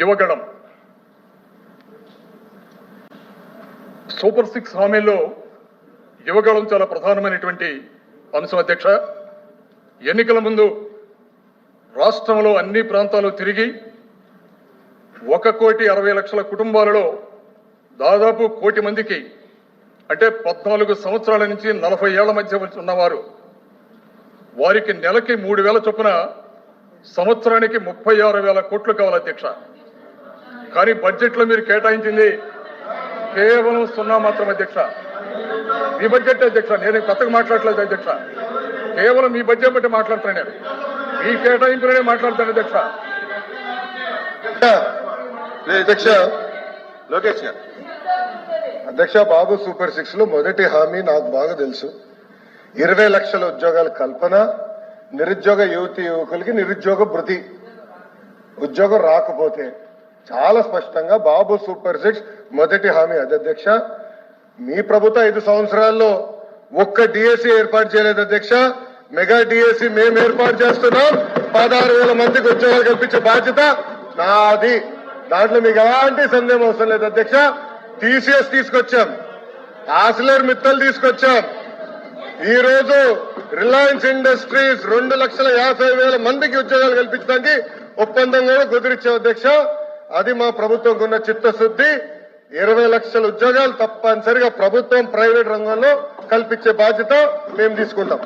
Yuvagalam super 6 హామీల్లో Yuvagalam చాలా ప్రధానమైనటువంటి అంశం అధ్యక్ష. ఎన్నికల ముందు రాష్ట్రంలో అన్ని ప్రాంతాలు తిరిగి 1,60,00,000 కుటుంబాలలో దాదాపు 1 కోటి మందికి అంటే 14 సంవత్సరాల నుంచి 40 ఏళ్ల మధ్య ఉన్నవారు వారికి నెలకి 3,000 చొప్పున సంవత్సరానికి 36,000 కోట్లు కావాలి అధ్యక్ష. కానీ బడ్జెట్లో మీరు కేటాయించింది కేవలం 0 మాత్రం అధ్యక్ష. మీ బడ్జెట్ అధ్యక్ష, నేను కొత్తగా మాట్లాడలేదు అధ్యక్ష, కేవలం మీ బడ్జెట్ బట్టి మాట్లాడుతున్నాను. నేను మీ కేటాయింపులనే మాట్లాడతాను అధ్యక్ష. అధ్యక్ష లోకేష్ గారు. అధ్యక్ష, బాబు సూపర్ 6 లో మొదటి హామీ నాకు బాగా తెలుసు. 20 లక్షల ఉద్యోగాల కల్పన, నిరుద్యోగ యువతి యువకులకి నిరుద్యోగ భృతి. ఉద్యోగం రాకపోతే చాలా స్పష్టంగా బాబు సూపర్ 6 మొదటి హామీ అది అధ్యక్ష. మీ ప్రభుత్వం 5 సంవత్సరాల్లో ఒక్క డిఎస్సి ఏర్పాటు చేయలేదు అధ్యక్ష. మెగా డిఎస్సి మేము ఏర్పాటు చేస్తున్నాం. 16,000 మందికి ఉద్యోగాలు కల్పించే బాధ్యత నాది. దాంట్లో మీకు ఎలాంటి సందేహం అవసరం లేదు అధ్యక్ష. టీసీఎస్ తీసుకొచ్చాం, ఆసిలర్ మిత్తల్ తీసుకొచ్చాం. ఈ రోజు రిలయన్స్ ఇండస్ట్రీస్ 2,50,000 మందికి ఉద్యోగాలు కల్పించడానికి ఒప్పందం కూడా కుదిరించాం అధ్యక్ష. అది మా ప్రభుత్వం ఉన్న చిత్తశుద్ధి. 20 లక్షల ఉద్యోగాలు తప్పనిసరిగా ప్రభుత్వం ప్రైవేట్ రంగంలో కల్పించే బాధ్యత మేము తీసుకుంటాం.